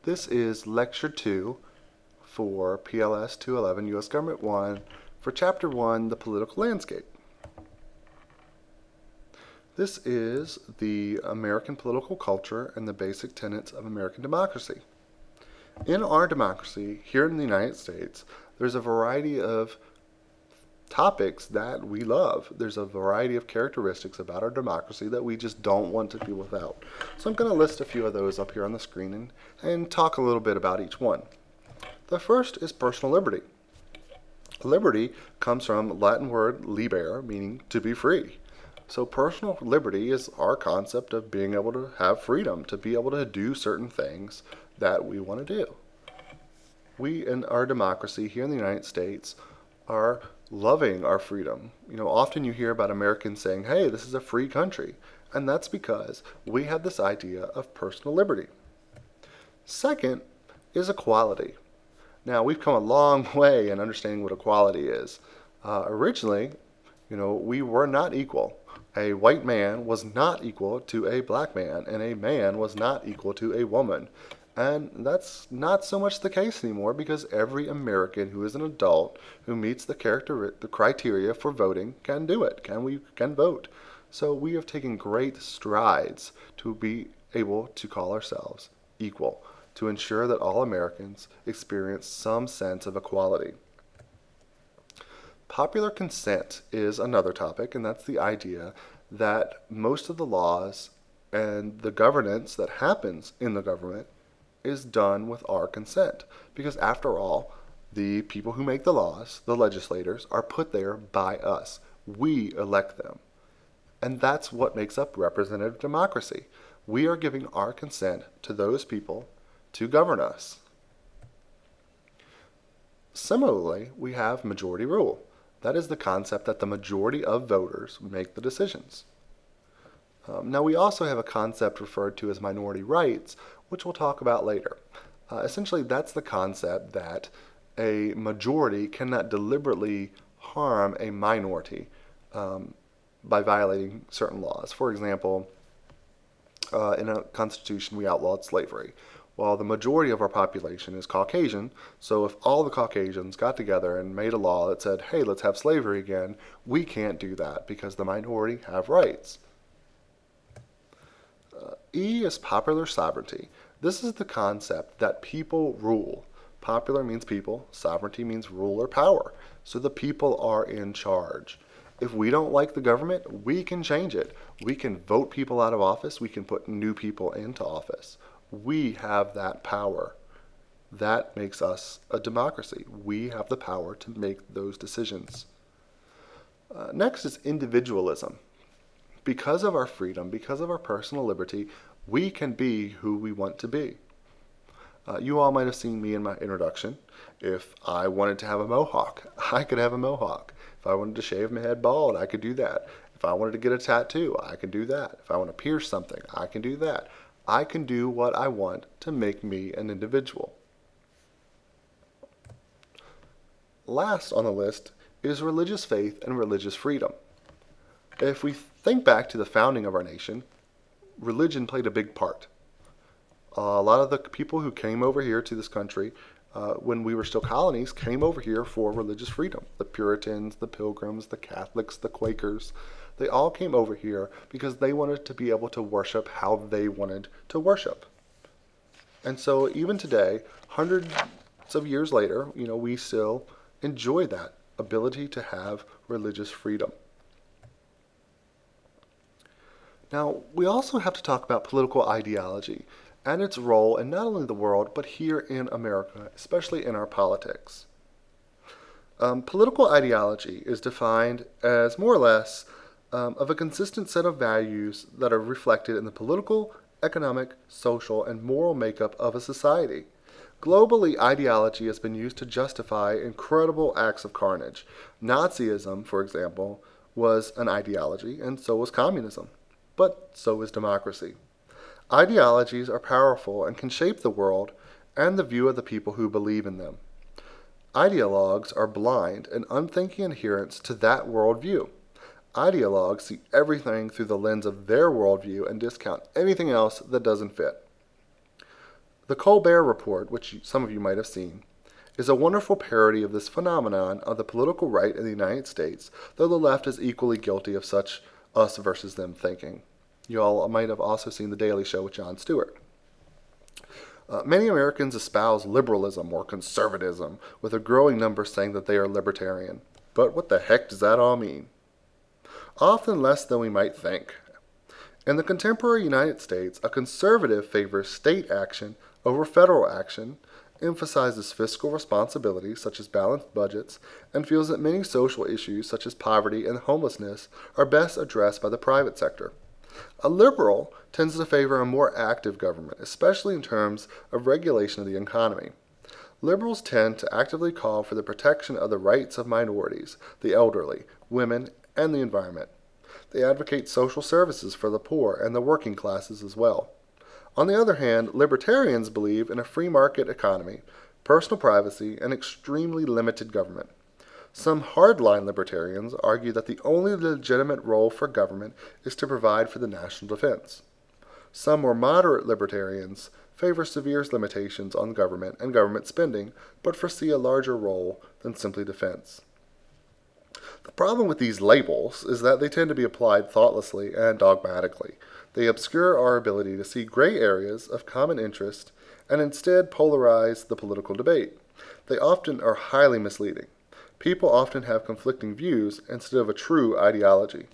This is Lecture 2 for PLS 211 U.S. Government 1 for Chapter 1, the Political Landscape. This is the American political culture and the basic tenets of American democracy. In our democracy, here in the United States, there's a variety of topics that we love. There's a variety of characteristics about our democracy that we just don't want to be without. So I'm going to list a few of those up here on the screen and talk a little bit about each one. The first is personal liberty. Liberty comes from Latin word libere, meaning to be free. So personal liberty is our concept of being able to have freedom, to be able to do certain things that we want to do. We in our democracy here in the United States are loving our freedom. Often you hear about Americans saying, hey, this is a free country. And that's because we have this idea of personal liberty. Second is equality. Now, we've come a long way in understanding what equality is. Originally, we were not equal. A white man was not equal to a black man, and a man was not equal to a woman. And that's not so much the case anymore because every American who is an adult who meets the criteria for voting can do it, can vote. So we have taken great strides to be able to call ourselves equal, to ensure that all Americans experience some sense of equality. Popular consent is another topic, and that's the idea that most of the laws and the governance that happens in the government is done with our consent. Because after all, the people who make the laws, the legislators, are put there by us. We elect them. And that's what makes up representative democracy. We are giving our consent to those people to govern us. Similarly, we have majority rule. That is the concept that the majority of voters make the decisions. Now, we also have a concept referred to as minority rights, which we'll talk about later. Essentially, that's the concept that a majority cannot deliberately harm a minority by violating certain laws. For example, in a constitution, we outlawed slavery. Well, the majority of our population is Caucasian, so if all the Caucasians got together and made a law that said, hey, let's have slavery again, we can't do that because the minority have rights. E is popular sovereignty. This is the concept that people rule. Popular means people, sovereignty means rule or power. So the people are in charge. If we don't like the government, we can change it. We can vote people out of office. We can put new people into office. We have that power. That makes us a democracy. We have the power to make those decisions. Next is individualism. Because of our freedom, because of our personal liberty, we can be who we want to be. You all might have seen me in my introduction. If I wanted to have a mohawk, I could have a mohawk. If I wanted to shave my head bald, I could do that. If I wanted to get a tattoo, I can do that. If I want to pierce something, I can do that. I can do what I want to make me an individual. Last on the list is religious faith and religious freedom. If we think back to the founding of our nation, religion played a big part. A lot of the people who came over here to this country when we were still colonies came over here for religious freedom. The Puritans, the Pilgrims, the Catholics, the Quakers, they all came over here because they wanted to be able to worship how they wanted to worship. And so even today, hundreds of years later, we still enjoy that ability to have religious freedom. Now, we also have to talk about political ideology and its role in not only the world, but here in America, especially in our politics. Political ideology is defined as more or less of a consistent set of values that are reflected in the political, economic, social, and moral makeup of a society. Globally, ideology has been used to justify incredible acts of carnage. Nazism, for example, was an ideology, and so was communism. But so is democracy. Ideologies are powerful and can shape the world and the view of the people who believe in them. Ideologues are blind and unthinking adherents to that worldview. Ideologues see everything through the lens of their worldview and discount anything else that doesn't fit. The Colbert Report, which some of you might have seen, is a wonderful parody of this phenomenon of the political right in the United States, though the left is equally guilty of such us versus them thinking. You all might have also seen The Daily Show with Jon Stewart. Many Americans espouse liberalism or conservatism, with a growing number saying that they are libertarian. But what the heck does that all mean? Often less than we might think. In the contemporary United States, a conservative favors state action over federal action, emphasizes fiscal responsibility such as balanced budgets, and feels that many social issues such as poverty and homelessness are best addressed by the private sector. A liberal tends to favor a more active government, especially in terms of regulation of the economy. Liberals tend to actively call for the protection of the rights of minorities, the elderly, women, and the environment. They advocate social services for the poor and the working classes as well. On the other hand, libertarians believe in a free market economy, personal privacy, and extremely limited government. Some hardline libertarians argue that the only legitimate role for government is to provide for the national defense. Some more moderate libertarians favor severe limitations on government and government spending, but foresee a larger role than simply defense. The problem with these labels is that they tend to be applied thoughtlessly and dogmatically. They obscure our ability to see gray areas of common interest and instead polarize the political debate. They often are highly misleading. People often have conflicting views instead of a true ideology.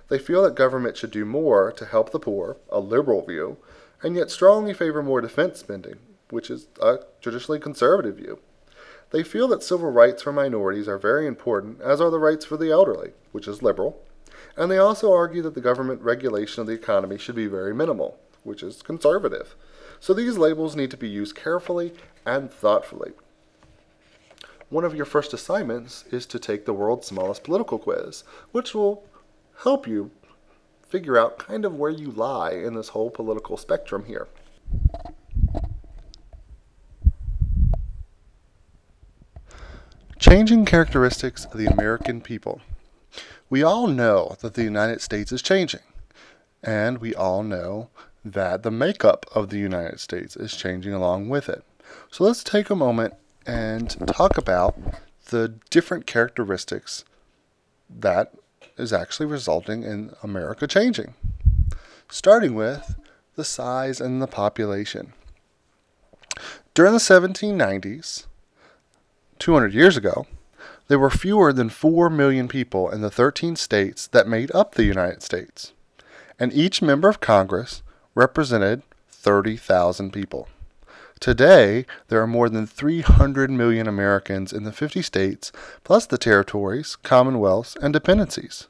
They feel that government should do more to help the poor, a liberal view, and yet strongly favor more defense spending, which is a traditionally conservative view. They feel that civil rights for minorities are very important, as are the rights for the elderly, which is liberal, and they also argue that the government regulation of the economy should be very minimal, which is conservative. So these labels need to be used carefully and thoughtfully. One of your first assignments is to take the world's smallest political quiz, which will help you figure out kind of where you lie in this whole political spectrum here. Changing characteristics of the American people. We all know that the United States is changing, and we all know that the makeup of the United States is changing along with it. So let's take a moment and talk about the different characteristics that is actually resulting in America changing. Starting with the size and the population. During the 1790s, 200 years ago, there were fewer than 4 million people in the 13 states that made up the United States, and each member of Congress represented 30,000 people. Today, there are more than 300 million Americans in the 50 states, plus the territories, commonwealths, and dependencies.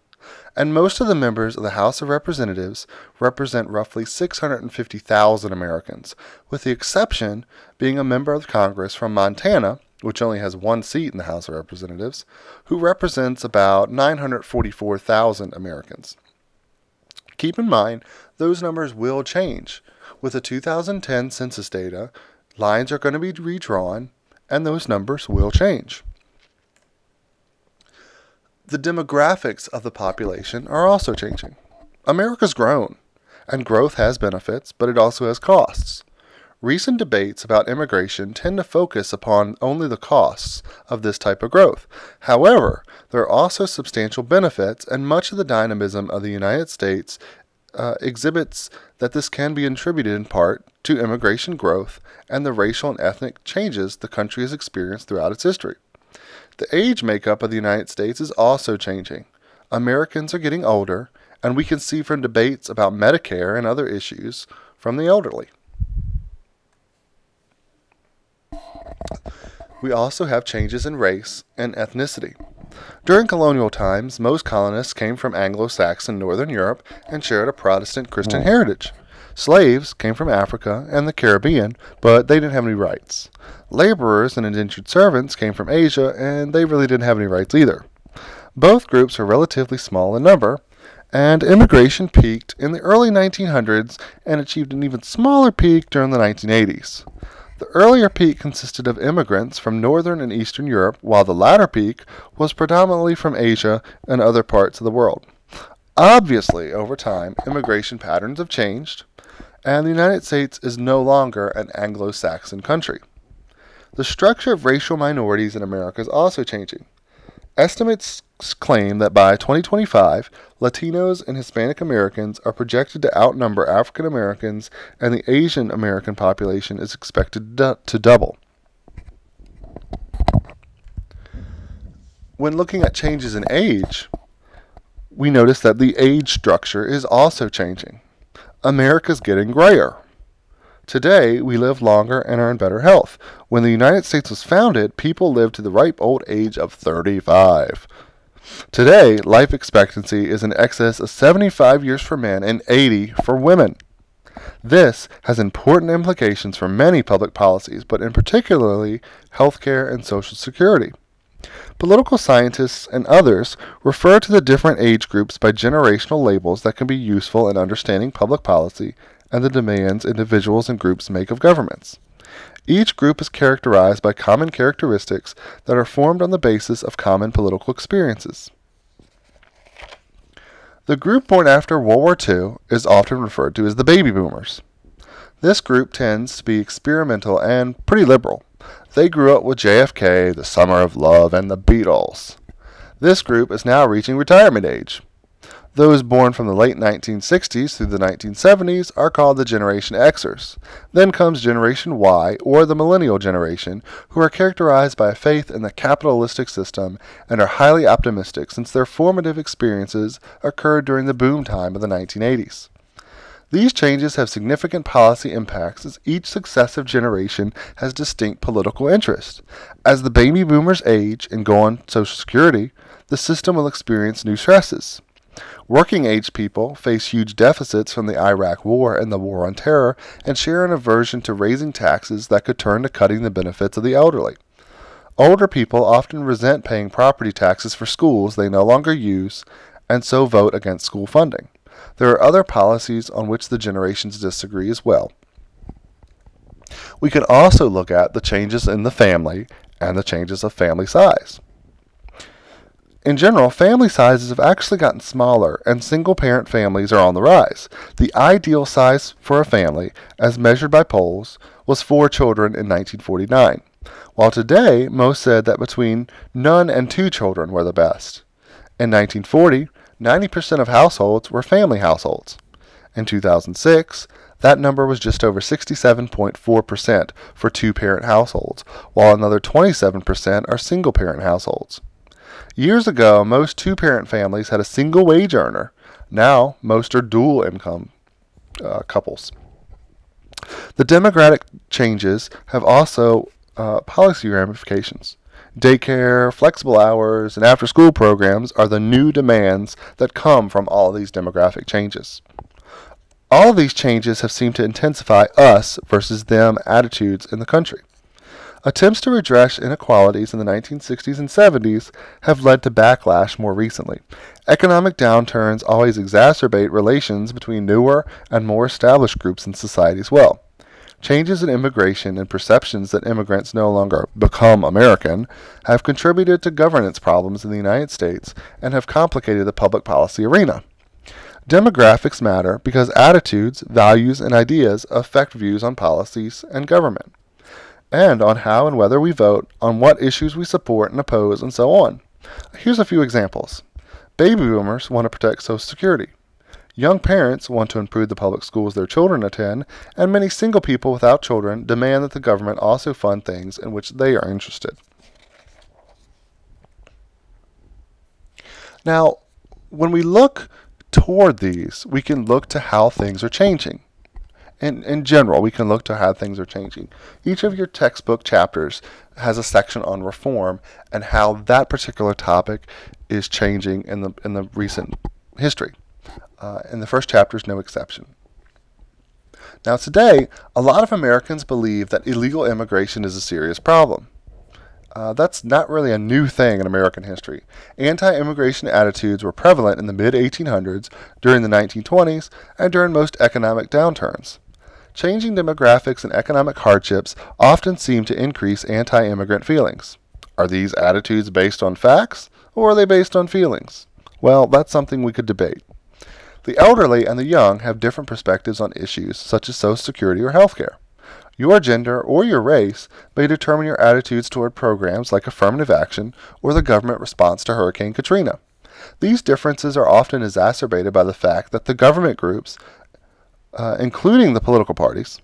And most of the members of the House of Representatives represent roughly 650,000 Americans, with the exception being a member of Congress from Montana, which only has one seat in the House of Representatives, who represents about 944,000 Americans. Keep in mind, those numbers will change. With the 2010 census data, lines are going to be redrawn, and those numbers will change. The demographics of the population are also changing. America's grown, and growth has benefits, but it also has costs. Recent debates about immigration tend to focus upon only the costs of this type of growth. However, there are also substantial benefits, and much of the dynamism of the United States exhibits that this can be attributed in part to immigration growth and the racial and ethnic changes the country has experienced throughout its history. The age makeup of the United States is also changing. Americans are getting older, and we can see from debates about Medicare and other issues from the elderly. We also have changes in race and ethnicity. During colonial times, most colonists came from Anglo-Saxon Northern Europe and shared a Protestant Christian heritage. Slaves came from Africa and the Caribbean, but they didn't have any rights. Laborers and indentured servants came from Asia, and they really didn't have any rights either. Both groups are relatively small in number, and immigration peaked in the early 1900s and achieved an even smaller peak during the 1980s. The earlier peak consisted of immigrants from Northern and Eastern Europe, while the latter peak was predominantly from Asia and other parts of the world. Obviously, over time, immigration patterns have changed, and the United States is no longer an Anglo-Saxon country. The structure of racial minorities in America is also changing. Estimates claim that by 2025, Latinos and Hispanic Americans are projected to outnumber African Americans, and the Asian American population is expected to double. When looking at changes in age, we notice that the age structure is also changing. America's getting grayer. Today, we live longer and are in better health. When the United States was founded, people lived to the ripe old age of 35. Today, life expectancy is in excess of 75 years for men and 80 for women. This has important implications for many public policies, but in particularly healthcare and Social Security. Political scientists and others refer to the different age groups by generational labels that can be useful in understanding public policy and the demands individuals and groups make of governments. Each group is characterized by common characteristics that are formed on the basis of common political experiences. The group born after World War II is often referred to as the baby boomers. This group tends to be experimental and pretty liberal. They grew up with JFK, the Summer of Love, and the Beatles. This group is now reaching retirement age. Those born from the late 1960s through the 1970s are called the Generation Xers. Then comes Generation Y, or the Millennial Generation, who are characterized by a faith in the capitalistic system and are highly optimistic since their formative experiences occurred during the boom time of the 1980s. These changes have significant policy impacts as each successive generation has distinct political interests. As the baby boomers age and go on Social Security, the system will experience new stresses. Working-age people face huge deficits from the Iraq War and the War on Terror and share an aversion to raising taxes that could turn to cutting the benefits of the elderly. Older people often resent paying property taxes for schools they no longer use and so vote against school funding. There are other policies on which the generations disagree as well. We can also look at the changes in the family and the changes of family size. In general, family sizes have actually gotten smaller, and single-parent families are on the rise. The ideal size for a family, as measured by polls, was 4 children in 1949, while today most said that between none and 2 children were the best. In 1940, 90% of households were family households. In 2006, that number was just over 67.4% for 2-parent households, while another 27% are single-parent households. Years ago, most 2-parent families had a single wage earner. Now, most are dual income couples. The demographic changes have also policy ramifications. Daycare, flexible hours, and after-school programs are the new demands that come from all these demographic changes. All of these changes have seemed to intensify us versus them attitudes in the country. Attempts to redress inequalities in the 1960s and 70s have led to backlash more recently. Economic downturns always exacerbate relations between newer and more established groups in society as well. Changes in immigration and perceptions that immigrants no longer become American have contributed to governance problems in the United States and have complicated the public policy arena. Demographics matter because attitudes, values, and ideas affect views on policies and government, and on how and whether we vote, on what issues we support and oppose, and so on. Here's a few examples. Baby boomers want to protect Social Security. Young parents want to improve the public schools their children attend, and many single people without children demand that the government also fund things in which they are interested. Now, when we look toward these, we can look to how things are changing. In general, we can look to how things are changing. Each of your textbook chapters has a section on reform and how that particular topic is changing in the recent history. And the first chapter is no exception. Now today, a lot of Americans believe that illegal immigration is a serious problem. That's not really a new thing in American history. Anti-immigration attitudes were prevalent in the mid-1800s, during the 1920s, and during most economic downturns. Changing demographics and economic hardships often seem to increase anti-immigrant feelings. Are these attitudes based on facts, or are they based on feelings? Well, that's something we could debate. The elderly and the young have different perspectives on issues such as Social Security or health care. Your gender or your race may determine your attitudes toward programs like affirmative action or the government response to Hurricane Katrina. These differences are often exacerbated by the fact that the government groups, including the political parties,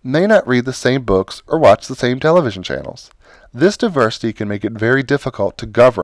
may not read the same books or watch the same television channels. This diversity can make it very difficult to govern